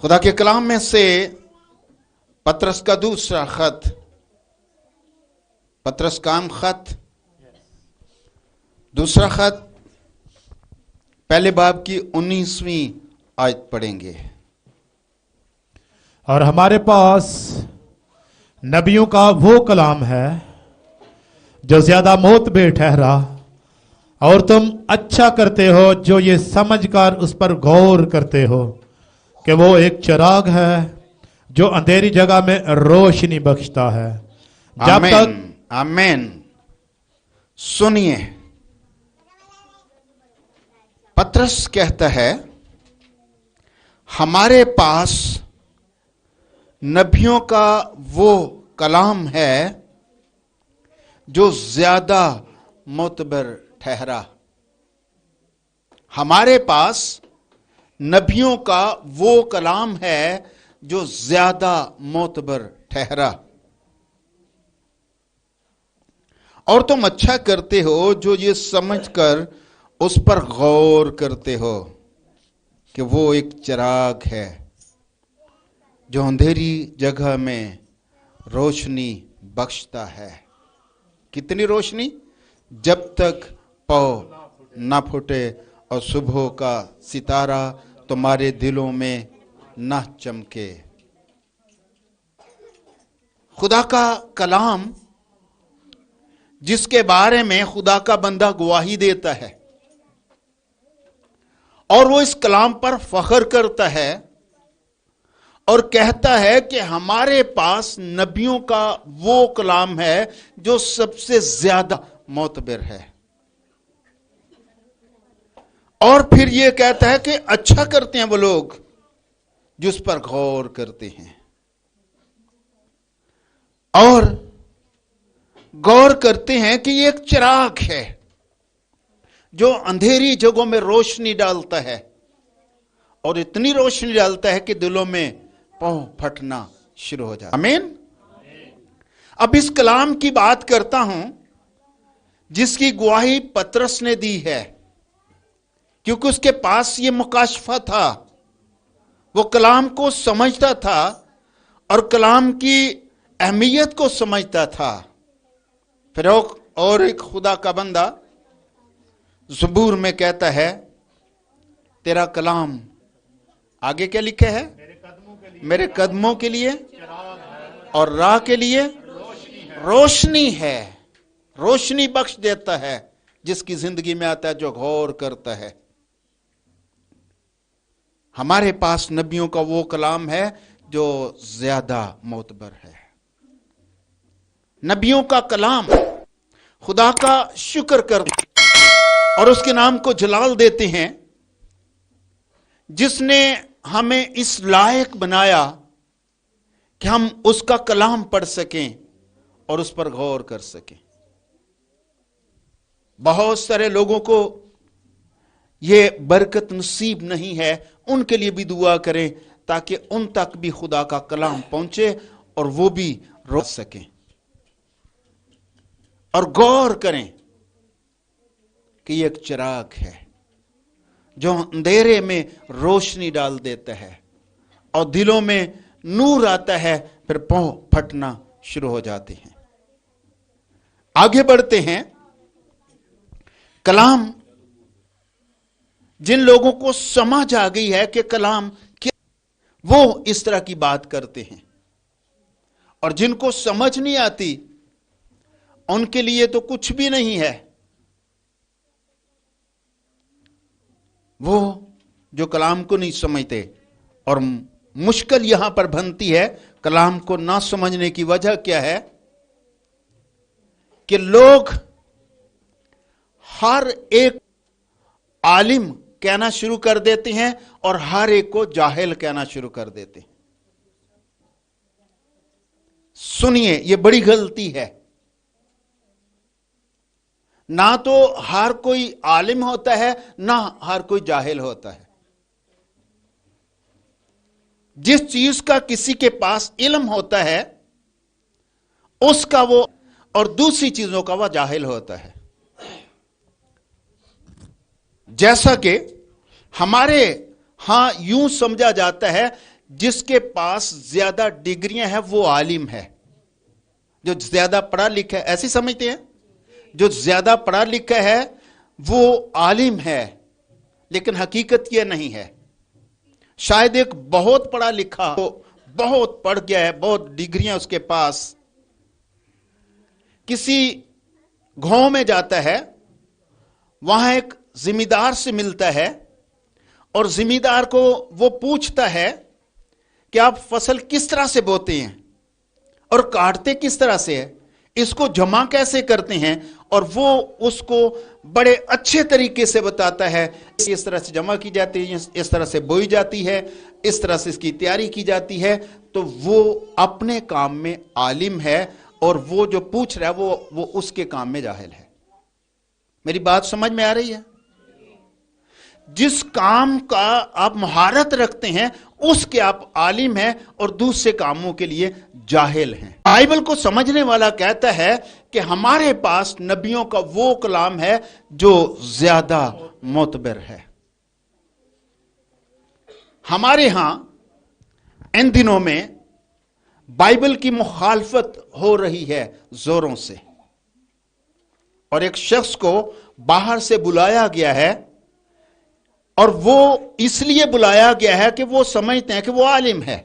खुदा के कलाम में से पतरस का दूसरा खत, पतरस का आम खत, दूसरा खत, पहले बाब की 19वीं आयत पढ़ेंगे। और हमारे पास नबियों का वो कलाम है जो ज्यादा मोतबर ठहरा, और तुम अच्छा करते हो जो ये समझकर उस पर गौर करते हो कि वो एक चिराग है जो अंधेरी जगह में रोशनी बख्शता है। जब आमीन, तक आमीन। सुनिए, पतरस कहता है हमारे पास नबियों का वो कलाम है जो ज्यादा मोतबर ठहरा। हमारे पास नबियों का वो कलाम है जो ज्यादा मोतबर ठहरा, और तुम अच्छा करते हो जो ये समझकर उस पर गौर करते हो कि वो एक चिराग है जो अंधेरी जगह में रोशनी बख्शता है। कितनी रोशनी? जब तक पौ ना फूटे और सुबह का सितारा तुम्हारे दिलों में ना चमके। खुदा का कलाम जिसके बारे में खुदा का बंदा गवाही देता है और वो इस कलाम पर फख्र करता है और कहता है कि हमारे पास नबियों का वो कलाम है जो सबसे ज्यादा मोतबर है, और फिर ये कहता है कि अच्छा करते हैं वो लोग जिस पर गौर करते हैं, और गौर करते हैं कि ये एक चिराग है जो अंधेरी जगहों में रोशनी डालता है, और इतनी रोशनी डालता है कि दिलों में पांव फटना शुरू हो जाता है। आमीन। अब इस कलाम की बात करता हूं जिसकी गवाही पतरस ने दी है, क्योंकि उसके पास ये मुकाशफा था, वो कलाम को समझता था और कलाम की अहमियत को समझता था। फिर और एक खुदा का बंदा ज़बूर में कहता है तेरा कलाम, आगे क्या लिखे है? मेरे कदमों के लिए और राह के लिए रोशनी है। रोशनी बख्श देता है जिसकी जिंदगी में आता है, जो गौर करता है। हमारे पास नबियों का वो कलाम है जो ज्यादा मोतबर है। नबियों का कलाम खुदा का शुक्र करते और उसके नाम को जलाल देते हैं जिसने हमें इस लायक बनाया कि हम उसका कलाम पढ़ सकें और उस पर गौर कर सकें। बहुत सारे लोगों को ये बरकत नसीब नहीं है, उनके लिए भी दुआ करें ताकि उन तक भी खुदा का कलाम पहुंचे और वो भी रोक सकें और गौर करें कि ये एक चिराग है जो अंधेरे में रोशनी डाल देता है और दिलों में नूर आता है, फिर पांव फटना शुरू हो जाते हैं। आगे बढ़ते हैं। कलाम, जिन लोगों को समझ आ गई है कि कलाम क्या, वो इस तरह की बात करते हैं, और जिनको समझ नहीं आती उनके लिए तो कुछ भी नहीं है। वो जो कलाम को नहीं समझते, और मुश्किल यहां पर बनती है कलाम को ना समझने की वजह क्या है कि लोग हर एक आलिम कहना शुरू कर देते हैं और हर एक को जाहिल कहना शुरू कर देते हैं। सुनिए, यह बड़ी गलती है। ना तो हर कोई आलिम होता है, ना हर कोई जाहिल होता है। जिस चीज का किसी के पास इल्म होता है उसका वो, और दूसरी चीजों का वह जाहिल होता है। जैसा कि हमारे हां यूं समझा जाता है جس کے پاس زیادہ ڈگریاں ہیں وہ عالم ہے. جو زیادہ پڑھا لکھا ہے، ایسی سمجھتے ہیں، جو زیادہ پڑھا لکھا ہے وہ عالم ہے، لیکن حقیقت یہ نہیں ہے. شاید ایک بہت پڑھا لکھا، بہت پڑھ گیا ہے، بہت ڈگریاں اس کے پاس، کسی گاؤں میں جاتا ہے، وہاں ایک ذمہ دار سے ملتا ہے اور ذمہ دار کو وہ پوچھتا ہے کہ آپ فصل کس طرح سے بوتے ہیں اور کاٹتے کس طرح سے ہے، اس کو جمع کیسے کرتے ہیں، اور وہ اس کو بڑے اچھے طریقے سے بتاتا ہے، اس طرح سے جمع کی جاتی ہے، اس طرح سے بوئی جاتی ہے، اس طرح سے اس کی تیاری کی جاتی ہے. تو وہ اپنے کام میں عالم ہے اور وہ جو پوچھ رہا ہے وہ اس کے کام میں جاہل ہے. میری بات سمجھ میں آ رہی ہے؟ جس کام کا آپ مہارت رکھتے ہیں اس کے آپ عالم ہیں اور دوسرے کاموں کے لیے جاہل ہیں. بائبل کو سمجھنے والا کہتا ہے کہ ہمارے پاس نبیوں کا وہ کلام ہے جو زیادہ معتبر ہے. ہمارے ہاں ان دنوں میں بائبل کی مخالفت ہو رہی ہے زوروں سے، اور ایک شخص کو باہر سے بلایا گیا ہے، اور وہ اس لیے بلایا گیا ہے کہ وہ سمجھتے ہیں کہ وہ عالم ہے.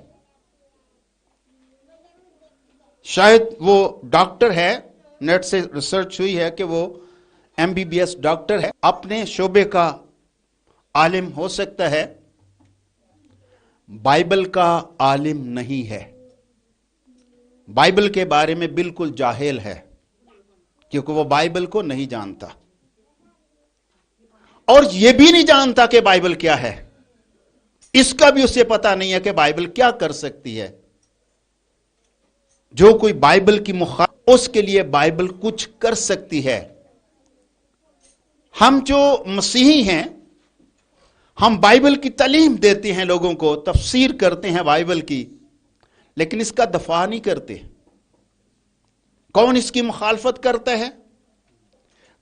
شاید وہ ڈاکٹر ہے، نیٹ سے ریسرچ ہوئی ہے کہ وہ MBBS ڈاکٹر ہے، اپنے شعبے کا عالم ہو سکتا ہے، بائبل کا عالم نہیں ہے، بائبل کے بارے میں بالکل جاہل ہے، کیونکہ وہ بائبل کو نہیں جانتا، اور یہ بھی نہیں جانتا کہ بائبل کیا ہے. اس کا بھی اسے پتا نہیں ہے کہ بائبل کیا کر سکتی ہے. جو کوئی بائبل کی مخالف، اس کے لیے بائبل کچھ کر سکتی ہے. ہم جو مسیحی ہیں، ہم بائبل کی تعلیم دیتے ہیں، لوگوں کو تفسیر کرتے ہیں بائبل کی، لیکن اس کا دفاع نہیں کرتے. کون اس کی مخالفت کرتا ہے؟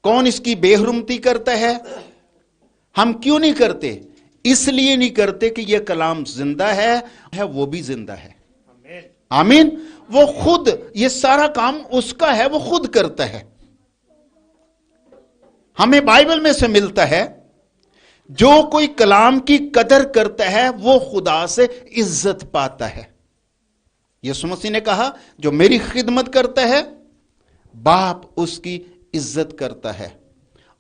کون اس کی بے حرمتی کرتا ہے؟ ہم کیوں نہیں کرتے؟ اس لیے نہیں کرتے کہ یہ کلام زندہ ہے، وہ بھی زندہ ہے. آمین. وہ خود، یہ سارا کام اس کا ہے، وہ خود کرتا ہے. ہمیں بائبل میں سے ملتا ہے جو کوئی کلام کی قدر کرتا ہے وہ خدا سے عزت پاتا ہے. یسوع مسیح نے کہا جو میری خدمت کرتا ہے باپ اس کی عزت کرتا ہے،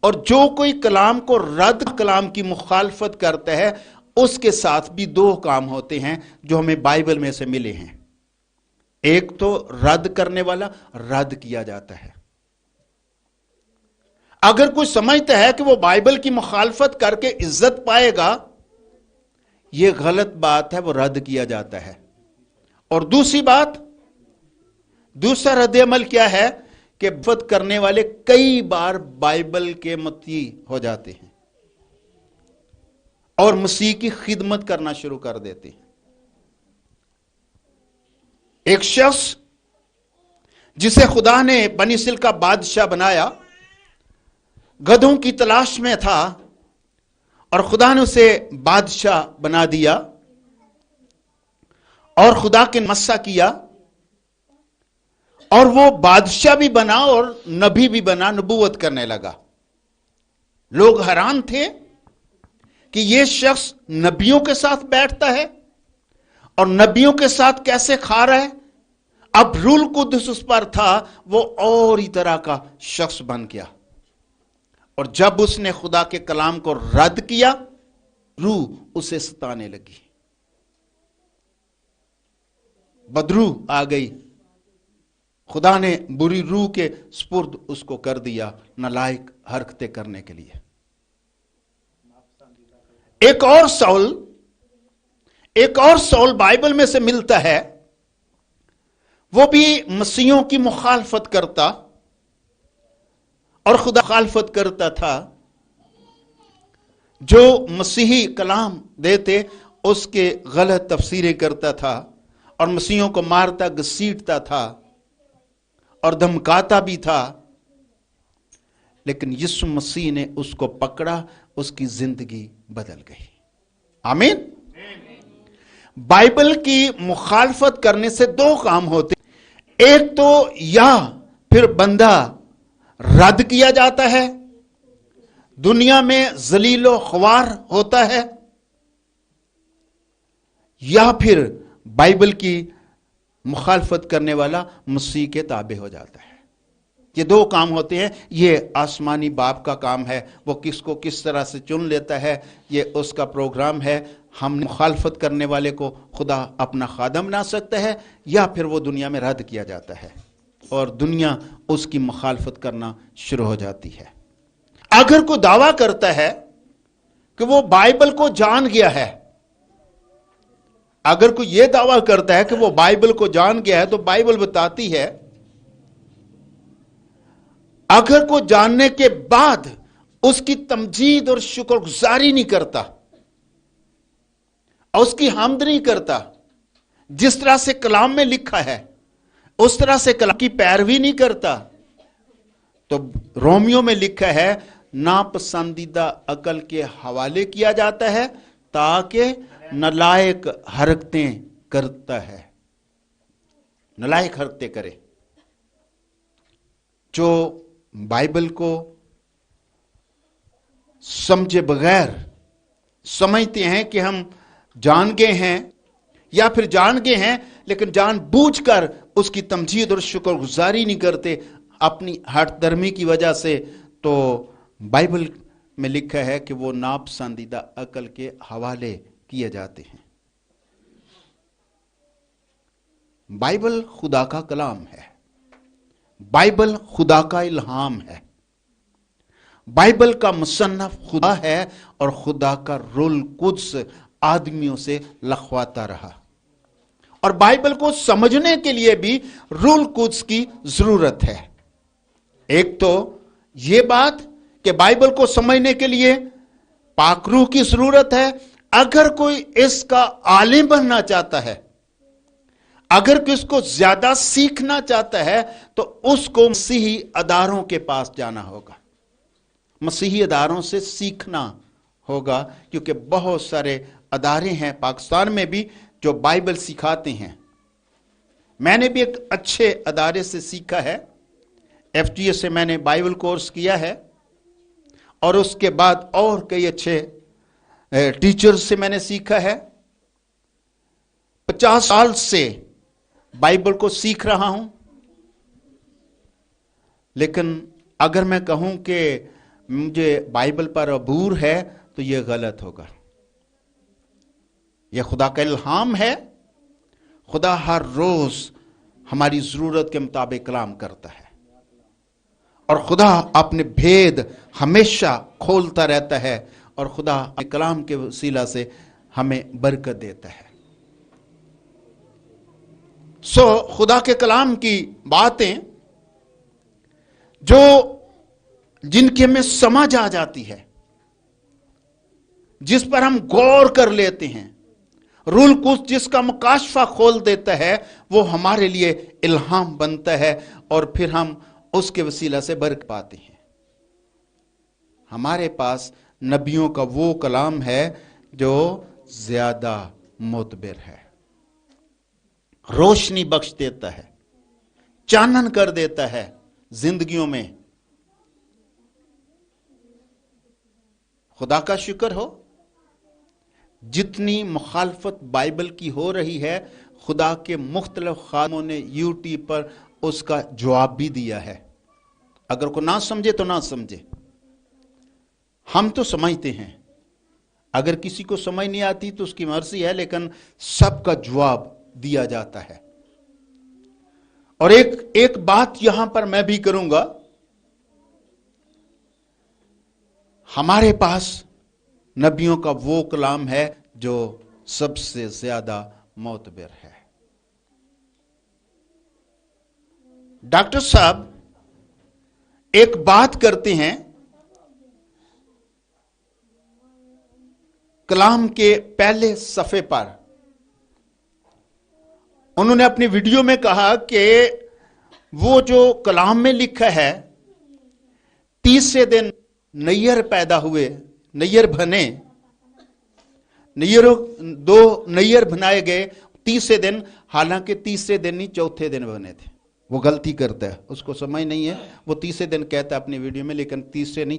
اور جو کوئی کلام کو رد، کلام کی مخالفت کرتا ہے، اس کے ساتھ بھی دو کام ہوتے ہیں جو ہمیں بائبل میں سے ملے ہیں. ایک تو رد کرنے والا، رد کیا جاتا ہے. اگر کوئی سمجھتا ہے کہ وہ بائبل کی مخالفت کر کے عزت پائے گا، یہ غلط بات ہے، وہ رد کیا جاتا ہے. اور دوسری بات، دوسرا رد عمل کیا ہے کہ عزت کرنے والے کئی بار بائبل کے متی ہو جاتے ہیں اور مسیح کی خدمت کرنا شروع کر دیتے ہیں. ایک شخص جسے خدا نے بنی اسرائیل کا بادشاہ بنایا، گدھوں کی تلاش میں تھا اور خدا نے اسے بادشاہ بنا دیا اور خدا کے مسا کیا، اور وہ بادشاہ بھی بنا اور نبی بھی بنا، نبوت کرنے لگا. لوگ حیران تھے کہ یہ شخص نبیوں کے ساتھ بیٹھتا ہے اور نبیوں کے ساتھ کیسے کھا رہا ہے. اب روح القدس اس پر تھا، وہ اور ہی طرح کا شخص بن گیا. اور جب اس نے خدا کے کلام کو رد کیا، روح اسے ستانے لگی، بدروح آ گئی. خدا نے بری روح کے سپرد اس کو کر دیا نالائق حرکتیں کرنے کے لیے. ایک اور سول بائبل میں سے ملتا ہے، وہ بھی مسیحوں کی مخالفت کرتا اور خدا مخالفت کرتا تھا. جو مسیحی کلام دیتے اس کے غلط تفسیریں کرتا تھا اور مسیحوں کو مارتا، گھسیٹتا تھا اور دھمکاتا بھی تھا. لیکن یسوع مسیح نے اس کو پکڑا، اس کی زندگی بدل گئی. آمین. बाइबल की मुखालफत करने से दो काम होते हैं। एक तो या फिर बंदा रद्द किया जाता है, दुनिया में जलीलो ख्वार होता है, या फिर बाइबल की मुखालफत करने वाला मसीह के ताबे हो जाता है। ये दो काम होते हैं। ये आसमानी बाप का काम है, वो किसको किस तरह से चुन लेता है ये उसका प्रोग्राम है। हम मुखालफत करने वाले को खुदा अपना खादम बना सकता है, या फिर वो दुनिया में रद्द किया जाता है और दुनिया उसकी मुखालफत करना शुरू हो जाती है। अगर कोई दावा करता है कि वो बाइबल को जान गया है, अगर कोई ये दावा करता है कि वो बाइबल को जान गया है, तो बाइबल बताती है अगर कोई जानने के बाद उसकी तमजीद और शुक्रगुजारी नहीं करता और उसकी हम्द नहीं करता, जिस तरह से कलाम में लिखा है उस तरह से कलाम की पैरवी नहीं करता, तो रोमियो में लिखा है नापसंदीदा अकल के हवाले किया जाता है ताकि नालायक हरकतें करता है, नालायक हरकतें करे। जो बाइबल को समझे बगैर समझते हैं कि हम जान गए हैं, या फिर जान गए हैं लेकिन जानबूझकर उसकी तमजीद और शुक्रगुजारी नहीं करते अपनी हठधर्मी की वजह से, तो बाइबल में लिखा है कि वो नापसंदीदा अकल के हवाले किए जाते हैं। बाइबल खुदा का कलाम है, बाइबल खुदा का इल्हाम है, बाइबल का मुसन्नफ खुदा है और खुदा का रूल कुद्स आदमियों से लखवाता रहा। और बाइबल को समझने के लिए भी रूल कुद्स की जरूरत है। एक तो यह बात कि बाइबल को समझने के लिए पाक रूह की जरूरत है। अगर कोई इसका आलिम बनना चाहता है, अगर किसको ज्यादा सीखना चाहता है, तो उसको मसीही अदारों के पास जाना होगा, मसीही अदारों से सीखना होगा, क्योंकि बहुत सारे अदारे हैं पाकिस्तान में भी जो बाइबल सिखाते हैं। मैंने भी एक अच्छे अदारे से सीखा है, FGS से मैंने बाइबल कोर्स किया है, और उसके बाद और कई अच्छे टीचर्स से मैंने सीखा है। 50 साल से बाइबल को सीख रहा हूं, लेकिन अगर मैं कहूं कि मुझे बाइबल पर अबूर है तो यह गलत होगा। यह खुदा का इल्हाम है। खुदा हर रोज हमारी जरूरत के मुताबिक कलाम करता है, और खुदा अपने भेद हमेशा खोलता रहता है, और खुदा अपने कलाम के वसीला से हमें बरकत देता है। खुदा के कलाम की बातें जो जिनकी हमें समझ आ जाती है, जिस पर हम गौर कर लेते हैं, रूल कुछ जिसका मुकाशफा खोल देता है, वो हमारे लिए इल्हाम बनता है, और फिर हम उसके वसीला से बरकत पाते हैं। हमारे पास नबियों का वो कलाम है जो ज्यादा मोतबर है, रोशनी बख्श देता है, चानन कर देता है जिंदगियों में। खुदा का शुक्र हो, जितनी मुखालफत बाइबल की हो रही है, खुदा के मुख्तलिफ खादमों ने यूट्यूब पर उसका जवाब भी दिया है। अगर को ना समझे तो ना समझे, हम तो समझते हैं। अगर किसी को समझ नहीं आती तो उसकी मर्जी है, लेकिन सबका जवाब दिया जाता है। और एक बात यहां पर मैं भी करूंगा, हमारे पास नबियों का वो कलाम है जो सबसे ज्यादा मोतबर है। डॉक्टर साहब एक बात करते हैं कलाम के पहले सफे पर। उन्होंने अपनी वीडियो में कहा कि वो जो कलाम में लिखा है, 30 दिन नैयर पैदा हुए, नैयर बने, दो नैयर बनाए गए तीसरे दिन, हालांकि तीसरे दिन नहीं चौथे दिन बने थे। वो गलती करता है, उसको समझ नहीं है, वो तीसरे दिन कहता है अपनी वीडियो में, लेकिन तीसरे नहीं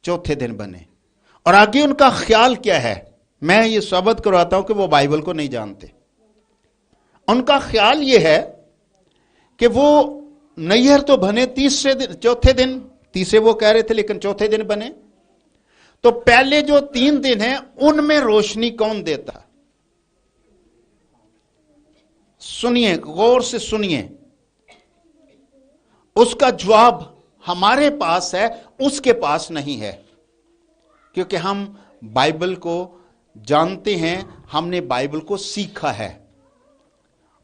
चौथे दिन बने। और आगे उनका ख्याल क्या है, मैं ये साबित करवाता हूं कि वो बाइबल को नहीं जानते। उनका ख्याल ये है कि वो नैयर तो बने चौथे दिन, तीसरे वो कह रहे थे लेकिन चौथे दिन बने। तो पहले जो 3 दिन है उनमें रोशनी कौन देता? सुनिए, गौर से सुनिए, उसका जवाब हमारे पास है, उसके पास नहीं है, क्योंकि हम बाइबल को जानते हैं, हमने बाइबल को सीखा है।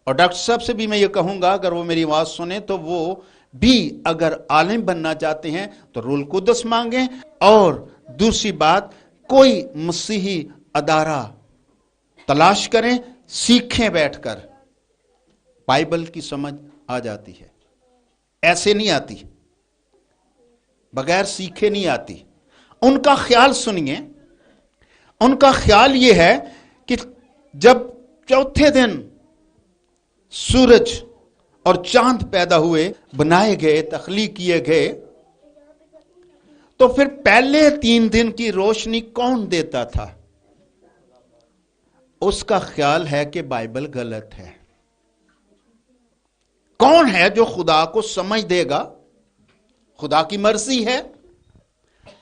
और डॉक्टर साहब से भी मैं ये कहूंगा, अगर वो मेरी आवाज सुने तो वो भी अगर आलिम बनना चाहते हैं तो रूल कुदस मांगे, और दूसरी बात, कोई मसीही अदारा तलाश करें, सीखें बैठकर, बाइबल की समझ आ जाती है। ऐसे नहीं आती, बगैर सीखे नहीं आती। उनका ख्याल सुनिए, उनका ख्याल यह है कि जब चौथे दिन सूरज और चांद पैदा हुए, बनाए गए, तख्लीक किए गए, तो फिर पहले 3 दिन की रोशनी कौन देता था? उसका ख्याल है कि बाइबल गलत है। कौन है जो खुदा को समझ देगा? खुदा की मर्जी है।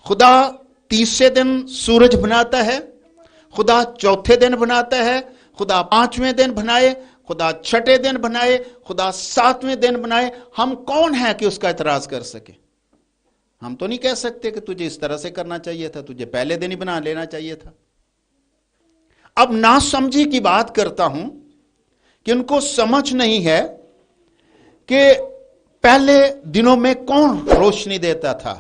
खुदा तीसरे दिन सूरज बनाता है, खुदा चौथे दिन बनाता है, खुदा 5वें दिन बनाए, खुदा 6ठे दिन बनाए, खुदा 7वें दिन बनाए। हम कौन है कि उसका इतराज कर सके? हम तो नहीं कह सकते कि तुझे इस तरह से करना चाहिए था, तुझे पहले दिन ही बना लेना चाहिए था। अब नासमझी की बात करता हूं कि उनको समझ नहीं है कि पहले दिनों में कौन रोशनी देता था।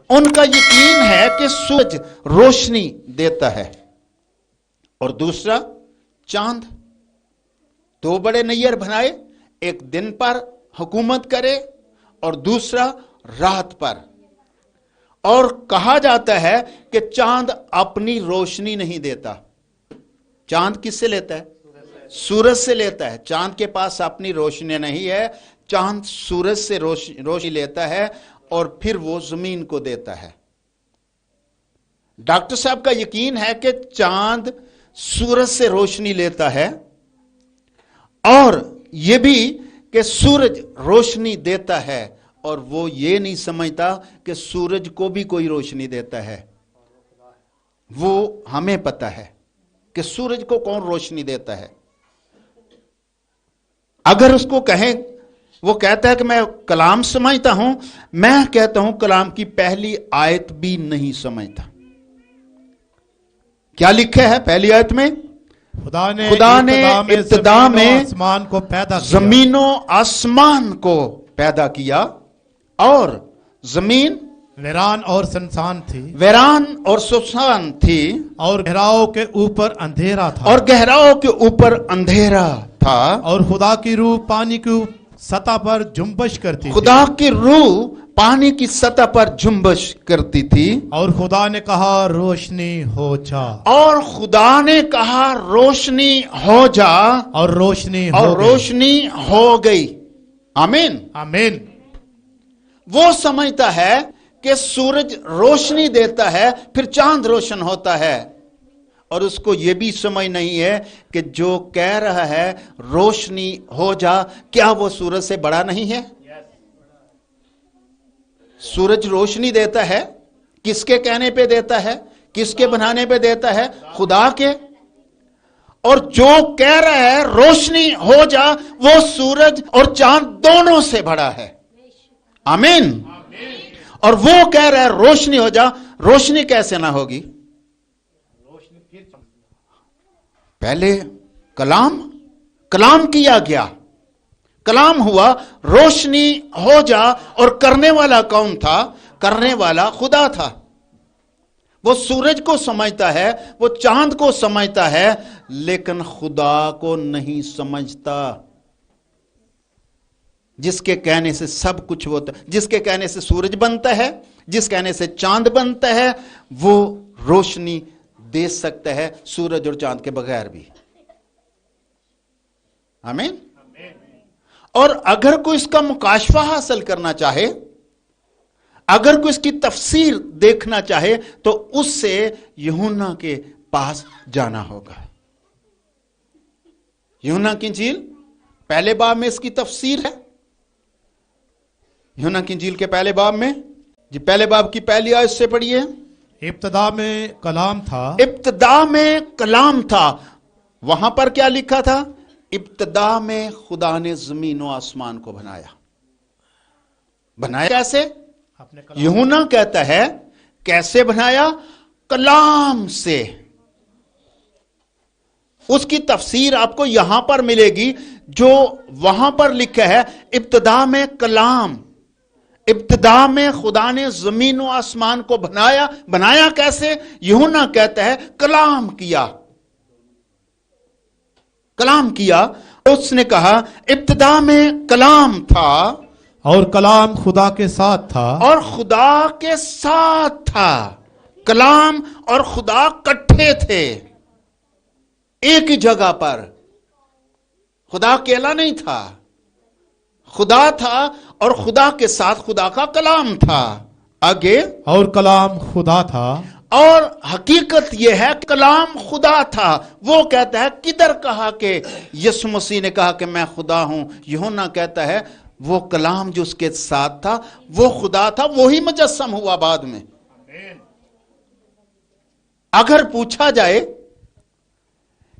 उनका यकीन है कि सूरज रोशनी देता है, और दूसरा चांद। 2 बड़े नैयर बनाए, एक दिन पर हुकूमत करे और दूसरा रात पर। और कहा जाता है कि चांद अपनी रोशनी नहीं देता। चांद किससे लेता है? सूरज से लेता है। चांद के पास अपनी रोशनी नहीं है, चांद सूरज से रोशनी लेता है और फिर वो जमीन को देता है। डॉक्टर साहब का यकीन है कि चांद सूरज से रोशनी लेता है, और यह भी कि सूरज रोशनी देता है, और वो ये नहीं समझता कि सूरज को भी कोई रोशनी देता है। वो हमें पता है कि सूरज को कौन रोशनी देता है। अगर उसको कहें, वो कहता है कि मैं कलाम समझता हूं, मैं कहता हूं कलाम की पहली आयत भी नहीं समझता। क्या लिखा है पहली आयत में? खुदा ने इब्तिदा में आसमान को पैदा किया, जमीनों आसमान को पैदा किया, और जमीन वीरान और सुनसान थी, वीरान और सुनसान थी, और गहराओं के ऊपर अंधेरा था, और गहराओं के ऊपर अंधेरा था, और खुदा की रूह पानी की सतह पर जुम्बश करती थी। खुदा की रूह पानी की सतह पर जुम्बश करती थी। और खुदा ने कहा रोशनी हो जा, और खुदा ने कहा रोशनी हो जा, और रोशनी हो गई। आमीन आमीन। वो समझता है कि सूरज रोशनी देता है, फिर चांद रोशन होता है, और उसको यह भी समझ नहीं है कि जो कह रहा है रोशनी हो जा, क्या वो सूरज से बड़ा नहीं है? सूरज रोशनी देता है, किसके कहने पे देता है? किसके बनाने पे देता है? खुदा के। और जो कह रहा है रोशनी हो जा, वो सूरज और चांद दोनों से बड़ा है। आमीन। और वो कह रहा है रोशनी हो जा, रोशनी कैसे ना होगी? पहले कलाम किया गया, कलाम हुआ, रोशनी हो जा, और करने वाला कौन था? करने वाला खुदा था। वो सूरज को समझता है, वो चांद को समझता है, लेकिन खुदा को नहीं समझता, जिसके कहने से सब कुछ होता है, जिसके कहने से सूरज बनता है, जिस कहने से चांद बनता है, वो रोशनी दे सकता है सूरज और चांद के बगैर भी। आमीन। और अगर कोई इसका मुकाशफा हासिल करना चाहे, अगर कोई इसकी तफसीर देखना चाहे, तो उससे यूहन्ना के पास जाना होगा। यूहन्ना की इंजील पहले बाब में इसकी तफसीर है। यूहन्ना की इंजील के पहले बाब में, जी पहले बाब की पहली आयत से पढ़िए। इब्तदा में कलाम था, इब्तदा में कलाम था। वहां पर क्या लिखा था? इब्तदा में खुदा ने जमीन और आसमान को बनाया। बनाया कैसे? अपने यूहन्ना कहता है कैसे बनाया? कलाम से। उसकी तफसीर आपको यहां पर मिलेगी जो वहां पर लिखा है इब्तदा में कलाम। इब्तदा में खुदा ने जमीन और आसमान को बनाया। बनाया कैसे? यूहन्ना कहता है कलाम किया। कलाम किया। उसने कहा इब्तदा में कलाम था और कलाम खुदा के साथ था और खुदा के साथ था। कलाम और खुदा इकट्ठे थे एक ही जगह पर। खुदा अकेला नहीं था, खुदा था और खुदा के साथ खुदा का कलाम था। आगे, और कलाम खुदा था। और हकीकत यह है कलाम खुदा था। वो कहता है किधर कहा कि यीशु मसीह ने कहा कि मैं खुदा हूं? यूहन्ना कहता है वो कलाम जो उसके साथ था वो खुदा था, वही मुजस्सम हुआ बाद में। अगर पूछा जाए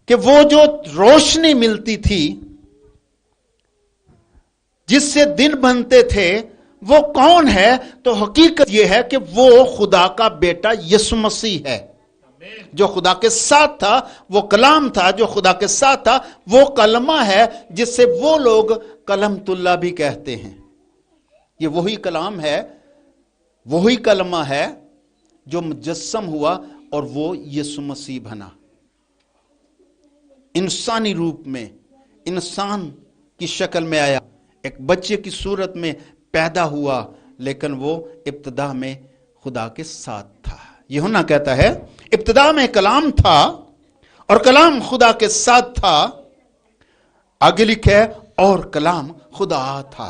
कि वो जो रोशनी मिलती थी जिससे दिन बनते थे वो कौन है, तो हकीकत यह है कि वो खुदा का बेटा यीशु मसीह है। जो खुदा के साथ था वो कलाम था, जो खुदा के साथ था वो कलमा है, जिससे वो लोग कलमतुल्लाह भी कहते हैं। ये वही कलाम है, वही कलमा है जो मुजस्सम हुआ और वो यीशु मसीह बना। इंसानी रूप में, इंसान की शक्ल में आया, एक बच्चे की सूरत में पैदा हुआ, लेकिन वो इब्तदा में खुदा के साथ था। यूहन्ना कहता है इब्तदा में कलाम था और कलाम खुदा के साथ था। आगे लिखे और कलाम खुदा था।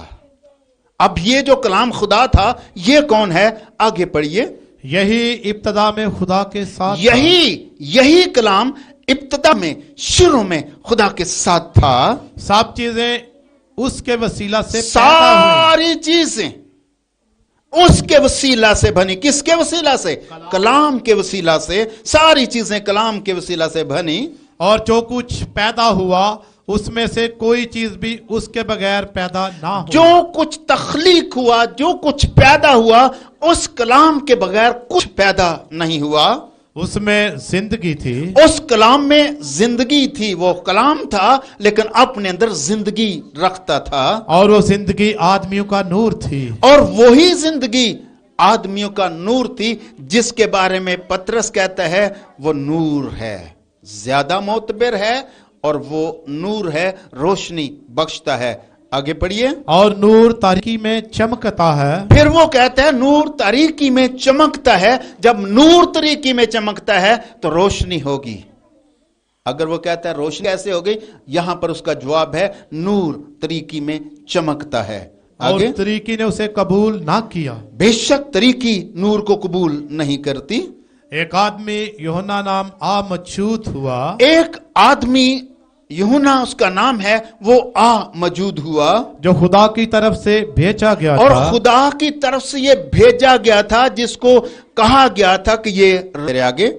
अब ये जो कलाम खुदा था ये कौन है? आगे पढ़िए। यही इब्तदा में खुदा के साथ था। यही कलाम इब्तदा में, शुरू में खुदा के साथ था। सब चीजें उसके वसीला से पैदा हुई। सारी चीजें उसके वसीला से बनी। किसके वसीला से? कलाम के वसीला से। सारी चीजें कलाम के वसीला से बनी। और जो कुछ पैदा हुआ उसमें से कोई चीज भी उसके बगैर पैदा ना हो। जो कुछ तख्लीक हुआ, जो कुछ पैदा हुआ, उस कलाम के बगैर कुछ पैदा नहीं हुआ। उसमें जिंदगी थी, उस कलाम में जिंदगी थी। वो कलाम था लेकिन अपने अंदर जिंदगी रखता था, और वो जिंदगी आदमियों का नूर थी। और वही जिंदगी आदमियों का नूर थी, जिसके बारे में पतरस कहता है वो नूर है, ज्यादा मोतबर है, और वो नूर है, रोशनी बख्शता है। आगे पढ़िए। और नूर तारीकी में चमकता है। फिर वो कहता है नूर तारीकी में चमकता है। जब नूर तारीकी में चमकता है तो रोशनी होगी। अगर वो कहता है रोशनी कैसे हो गई, यहां पर उसका जवाब है नूर तारीकी में चमकता है। आगे, और तरीकी ने उसे कबूल ना किया। बेशक तारीकी नूर को कबूल नहीं करती। एक आदमी यूहन्ना नाम मौजूद हुआ। एक आदमी यूहन्ना उसका नाम है, वो मौजूद हुआ, जो खुदा की तरफ से भेजा गया और था। खुदा की तरफ से ये भेजा गया था, जिसको कहा गया था कि ये आगे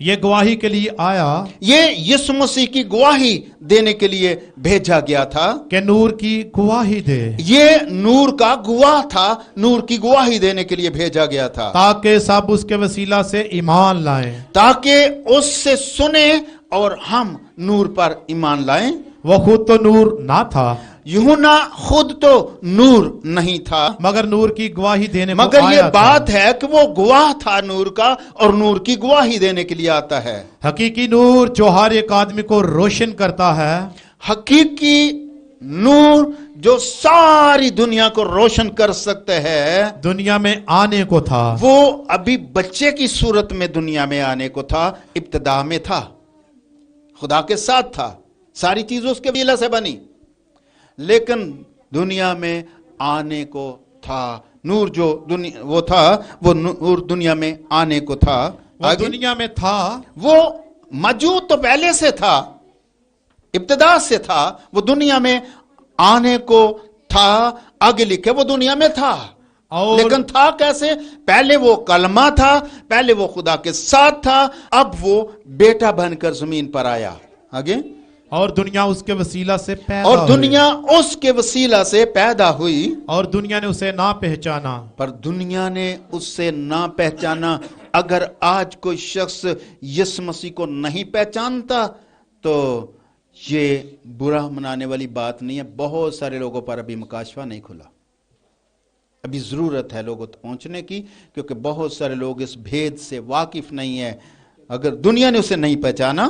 ये गवाही के लिए आया, ये यीशु मसीह की गवाही देने के लिए भेजा गया था कि नूर की गवाही दे। ये नूर का गवाह था, नूर की गवाही देने के लिए भेजा गया था, ताकि सब उसके वसीला से ईमान लाएं। ताकि उससे सुने और हम नूर पर ईमान लाएं। वो खुद तो नूर ना था, यूहन्ना खुद तो नूर नहीं था, मगर नूर की गवाही देने को मगर ये आया था। बात है कि वो गवाह था नूर का, और नूर की गवाही देने के लिए आता है। हकीकी नूर जो हर एक आदमी को रोशन करता है। हकीकी नूर जो सारी दुनिया को रोशन कर सकते हैं, दुनिया में आने को था, वो अभी बच्चे की सूरत में दुनिया में आने को था। इब्तिदा में था, खुदा के साथ था, सारी चीज उसके वसीला से बनी, लेकिन दुनिया में आने को था। नूर जो दुनिया वो था, वो नूर दुनिया में आने को था। वो आगे, दुनिया में था, वो मौजूद तो पहले से था, इब्तिदा से था, वो दुनिया में आने को था। आगे लिखे वो दुनिया में था, और लेकिन था कैसे? पहले वो कलमा था, पहले वो खुदा के साथ था, अब वो बेटा बनकर जमीन पर आया। आगे, और दुनिया उसके वसीला से पैदा और हुई, दुनिया उसके वसीला से पैदा हुई, और दुनिया ने उसे ना पहचाना। पर दुनिया ने उससे ना पहचाना। अगर आज कोई शख्स यीशु मसीह को नहीं पहचानता तो ये बुरा मनाने वाली बात नहीं है। बहुत सारे लोगों पर अभी मुकाशवा नहीं खुला, अभी जरूरत है लोगों तक पहुंचने की, क्योंकि बहुत सारे लोग इस भेद से वाकिफ नहीं है। अगर दुनिया ने उसे नहीं पहचाना,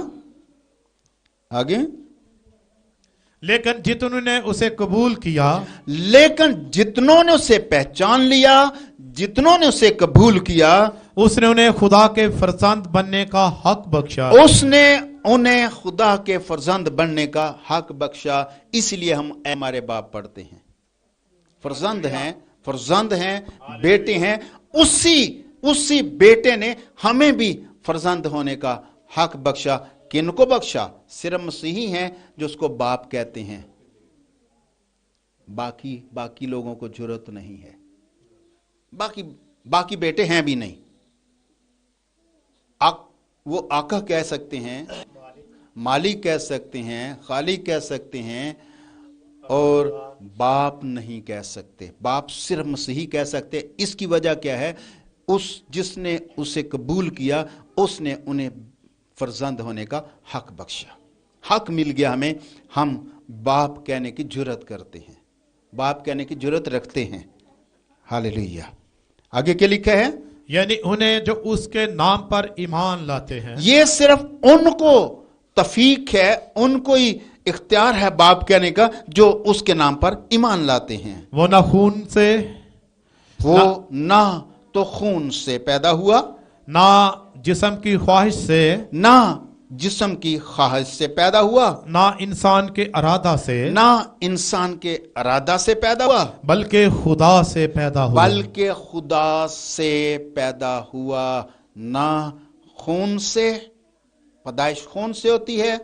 आगे, लेकिन जितनों ने उसे कबूल किया, लेकिन जितनों ने उसे पहचान लिया, जितनों ने उसे कबूल किया, उसने उन्हें खुदा के फरजंद बनने का हक बख्शा। उसने उन्हें खुदा के फरजंद बनने का हक बख्शा। इसलिए हम ऐ हमारे बाप पढ़ते हैं, फरजंद हैं, फरजंद हैं, बेटे हैं। उसी बेटे ने हमें भी फरजंद होने का हक बख्शा। किनको बख्शा? सिर्फ मसीही हैं जो उसको बाप कहते हैं, बाकी लोगों को जरूरत नहीं है, बाकी बेटे हैं भी नहीं। वो आका कह सकते हैं, मालिक कह सकते हैं, खालिक कह सकते हैं, और बाप नहीं कह सकते। बाप सिर्फ मसीही कह सकते। इसकी वजह क्या है? जिसने उसे कबूल किया, उसने उन्हें फरजंद होने का हक बख्शा। हक मिल गया हमें, हम बाप कहने की जुर्रत करते हैं, बाप कहने की जुर्रत रखते हैं। हालेलुया। आगे क्या लिखा है? यानी उन्हें जो उसके नाम पर ईमान लाते हैं। ये सिर्फ उनको तफीक है, उनको ही इख्तियार है बाप कहने का, जो उसके नाम पर ईमान लाते हैं। वो ना खून से, वो ना तो खून से पैदा हुआ, ना जिस्म की ख्वाहिश से, ना जिस्म की ख्वाहिश से पैदा हुआ, ना इंसान के इरादा से, ना इंसान के इरादा से पैदा हुआ, बल्कि खुदा से पैदा हुआ। बल्कि खुदा से पैदा हुआ। ना खून से, पैदाइश खून से होती है,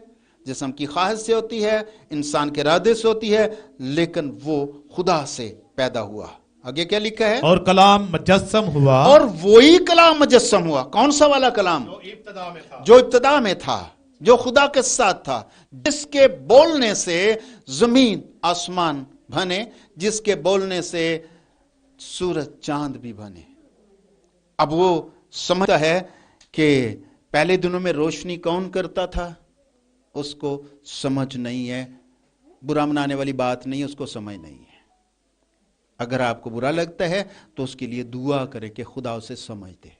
जिस्म की ख्वाहिश से होती है, इंसान के इरादे से होती है, लेकिन वो खुदा से पैदा हुआ। आगे क्या लिखा है? और कलाम मुजस्सम हुआ, और वही कलाम मुजस्सम हुआ। कौन सा वाला कलाम? जो इब्तिदा में था, जो इब्तिदा में था, जो खुदा के साथ था, जिसके बोलने से जमीन आसमान बने, जिसके बोलने से सूरज चांद भी बने। अब वो समझता है कि पहले दिनों में रोशनी कौन करता था, उसको समझ नहीं है। बुरा मनाने वाली बात नहीं है, उसको समझ नहीं है। अगर आपको बुरा लगता है तो उसके लिए दुआ करें कि खुदा उसे समझ दे,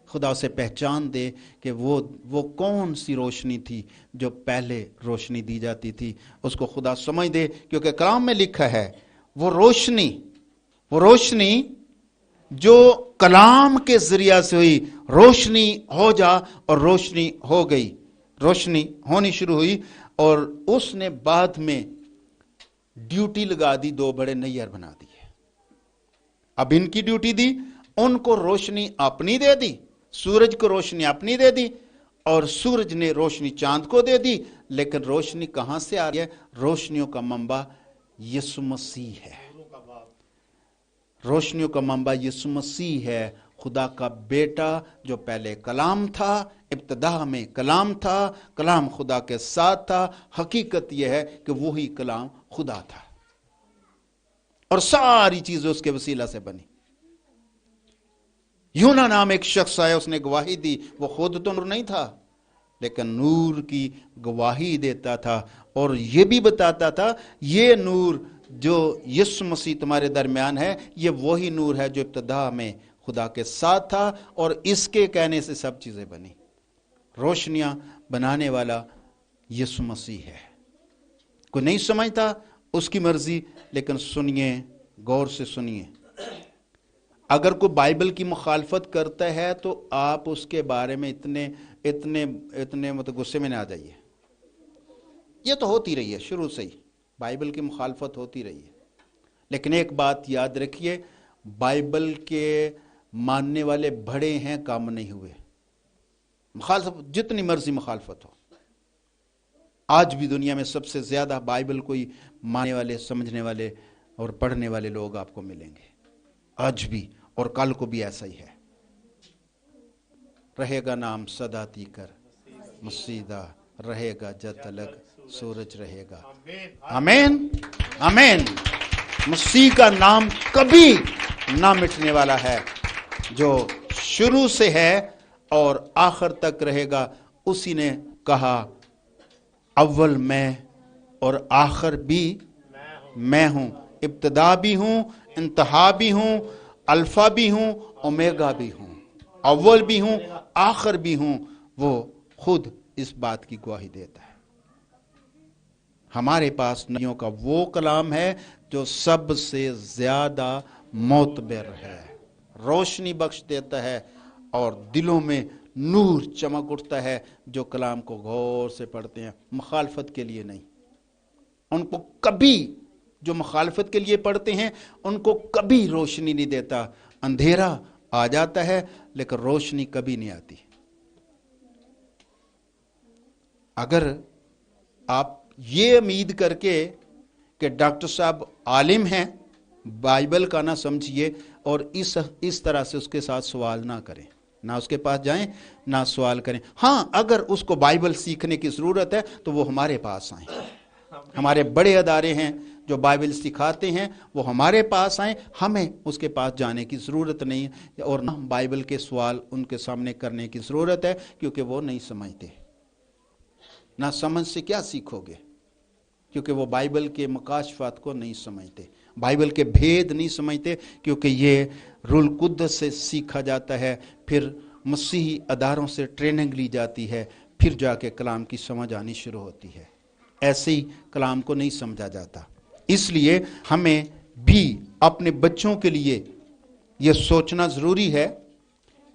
खुदा उसे पहचान दे कि वो कौन सी रोशनी थी जो पहले रोशनी दी जाती थी, उसको खुदा समझ दे। क्योंकि कलाम में लिखा है वो रोशनी जो कलाम के जरिया से हुई, रोशनी हो जा, और रोशनी हो गई, रोशनी होनी शुरू हुई। और उसने बाद में ड्यूटी लगा दी, दो बड़े नैयर बना दिए। अब इनकी ड्यूटी दी, उनको रोशनी अपनी दे दी, सूरज को रोशनी अपनी दे दी, और सूरज ने रोशनी चांद को दे दी। लेकिन रोशनी कहां से आ रही है? रोशनियों का मंबा यीशु मसीह है। रोशनियों का मंबा यीशु मसीह है, खुदा का बेटा जो पहले कलाम था, इब्तिदा में कलाम था, कलाम खुदा के साथ था। हकीकत यह है कि वही कलाम खुदा था और सारी चीजें उसके वसीला से बनी। यूना नाम एक शख्स आया, उसने गवाही दी। वो खुद तो नूर नहीं था, लेकिन नूर की गवाही देता था और ये भी बताता था ये नूर जो यीशु मसीह तुम्हारे दरमियान है, ये वही नूर है जो इब्तिदा में खुदा के साथ था, और इसके कहने से सब चीजें बनी। रोशनियां बनाने वाला यीशु मसीह है। कोई नहीं समझता, اس کی مرضی، لیکن سنیے، غور سے سنیے. اگر کوئی بائبل کی مخالفت کرتا ہے تو آپ اس کے بارے میں اتنے مطلب غصے میں نہ آ جائیے. یہ تو ہوتی رہی ہے شروع سے ہی، بائبل کی مخالفت ہوتی رہی ہے. لیکن ایک بات یاد رکھیے، بائبل کے ماننے والے بڑے ہیں، کام نہیں ہوئے. مخالفت جتنی مرضی مخالفت ہو، آج بھی دنیا میں سب سے زیادہ بائبل کو ہی ماننے والے، سمجھنے والے اور پڑھنے والے لوگ آپ کو ملیں گے، آج بھی اور کل کو بھی ایسا ہی ہے. رہے گا نام سدا تیکر مسیدہ، رہے گا جب تلک سورج رہے گا. آمین آمین. مسیح کا نام کبھی نہ مٹنے والا ہے، جو شروع سے ہے اور آخر تک رہے گا. اسی نے کہا اول میں اور آخر بھی میں ہوں، ابتدا بھی ہوں، انتہا بھی ہوں، الفا بھی ہوں، اومیگا بھی ہوں، اول بھی ہوں، آخر بھی ہوں. وہ خود اس بات کی گواہی دیتا ہے. ہمارے پاس نبیوں کا وہ کلام ہے جو سب سے زیادہ معتبر ہے، روشنی بخش دیتا ہے اور دلوں میں نور چمک اٹھتا ہے جو کلام کو غور سے پڑھتے ہیں. مخالفت کے لیے نہیں. ان کو کبھی، جو مخالفت کے لیے پڑھتے ہیں ان کو کبھی روشنی نہیں دیتا. اندھیرا آ جاتا ہے لیکن روشنی کبھی نہیں آتی. اگر آپ یہ امید کر کے کہ ڈاکٹر صاحب عالم ہیں، بائبل کا نہ سمجھیے اور اس طرح سے اس کے ساتھ سوال نہ کریں، نہ اس کے پاس جائیں نہ سوال کریں. ہاں، اگر اس کو بائبل سیکھنے کی ضرورت ہے تو وہ ہمارے پاس آئیں. ہمارے بڑے ادارے ہیں جو بائبل سکھاتے ہیں، وہ ہمارے پاس آئیں. ہمیں اس کے پاس جانے کی ضرورت نہیں ہے، اور نہ بائبل کے سوال ان کے سامنے کرنے کی ضرورت ہے، کیونکہ وہ نہیں سمجھتے. نہ سمجھ سے کیا سیکھو گے؟ کیونکہ وہ بائبل کے مکاشفات کو نہیں سمجھتے، بائبل کے بھید نہیں سمجھتے، کیونکہ یہ روح القدس سے سیکھا جاتا ہے، پھر مسیحی اداروں سے ٹریننگ لی جاتی ہے، پھر جا کے کلام کی سمجھ آنی شروع ہوتی ہے. ایسے ہی کلام کو نہیں سمجھا جاتا. اس لیے ہمیں بھی اپنے بچوں کے لیے یہ سوچنا ضروری ہے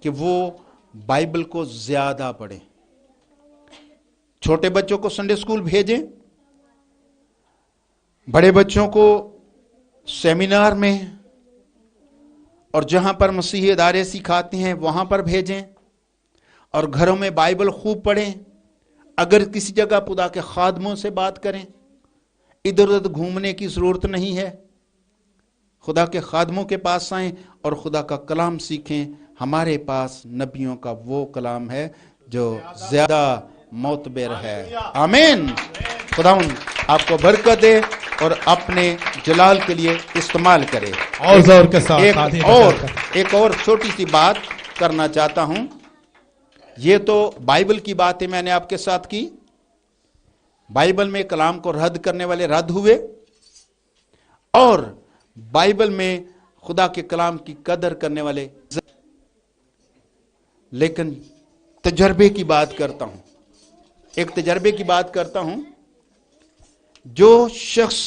کہ وہ بائبل کو زیادہ پڑھیں. چھوٹے بچوں کو سنڈے اسکول بھیجیں، بڑے بچوں کو سیمینار میں اور جہاں پر مسیحی ادارے سکھاتے ہیں وہاں پر بھیجیں، اور گھروں میں بائبل خوب پڑھیں. اگر کسی جگہ خدا کے خادموں سے بات کریں، ادھر ادھر گھومنے کی ضرورت نہیں ہے. خدا کے خادموں کے پاس آئیں اور خدا کا کلام سیکھیں. ہمارے پاس نبیوں کا وہ کلام ہے جو زیادہ معتبر ہے. آمین. خداوند آپ کو برکت دے اور اپنے جلال کے لیے استعمال کرے. اور زور کے ساتھ ایک اور چھوٹی سی بات کرنا چاہتا ہوں. یہ تو بائبل کی بات ہے، میں نے آپ کے ساتھ کی. بائبل میں کلام کو رد کرنے والے رد ہوئے، اور بائبل میں خدا کے کلام کی قدر کرنے والے. لیکن تجربے کی بات کرتا ہوں، ایک تجربے کی بات کرتا ہوں. جو شخص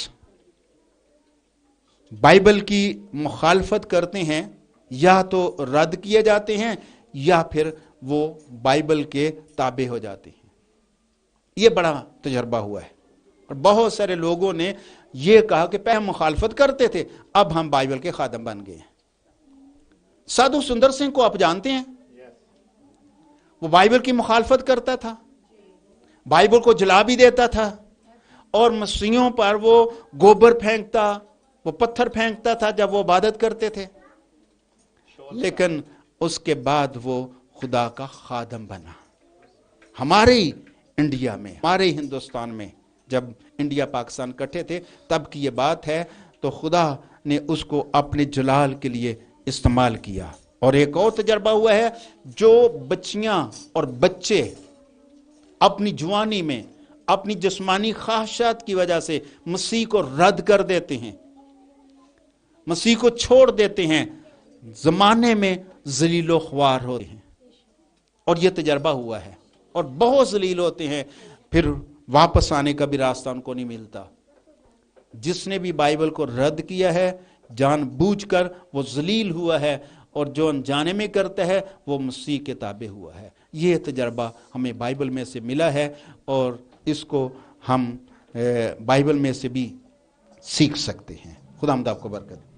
بائبل کی مخالفت کرتے ہیں یا تو رد کیے جاتے ہیں یا پھر وہ بائبل کے تابع ہو جاتے ہیں. یہ بڑا تجربہ ہوا ہے، اور بہت سارے لوگوں نے یہ کہا کہ پہلے ہم مخالفت کرتے تھے، اب ہم بائبل کے خادم بن گئے ہیں. سادھو سندر سنگھ کو آپ جانتے ہیں، وہ بائبل کی مخالفت کرتا تھا، بائبل کو جلا بھی دیتا تھا، اور مسیحیوں پر وہ گوبر پھینکتا، وہ پتھر پھینکتا تھا جب وہ عبادت کرتے تھے. لیکن اس کے بعد وہ خدا کا خادم بنا. ہمارے انڈیا میں، ہمارے ہندوستان میں، جب انڈیا پاکستان اکٹھے تھے تب کی یہ بات ہے، تو خدا نے اس کو اپنے جلال کے لیے استعمال کیا. اور ایک اور تجربہ ہوا ہے، جو بچیاں اور بچے اپنی جوانی میں اپنی جسمانی خواہشات کی وجہ سے مسیح کو رد کر دیتے ہیں، مسیح کو چھوڑ دیتے ہیں، زمانے میں ذلیل و خوار ہوتے ہیں. اور یہ تجربہ ہوا ہے، اور بہت ذلیل ہوتے ہیں، پھر واپس آنے کا بھی راستہ ان کو نہیں ملتا. جس نے بھی بائبل کو رد کیا ہے جان بوجھ کر وہ ذلیل ہوا ہے، اور جو انجانے میں کرتا ہے وہ مسیح کے تابع ہوا ہے۔ یہ تجربہ ہمیں بائبل میں سے ملا ہے، اور اس کو ہم بائبل میں سے بھی سیکھ سکتے ہیں۔ خدا آپ کو برکت۔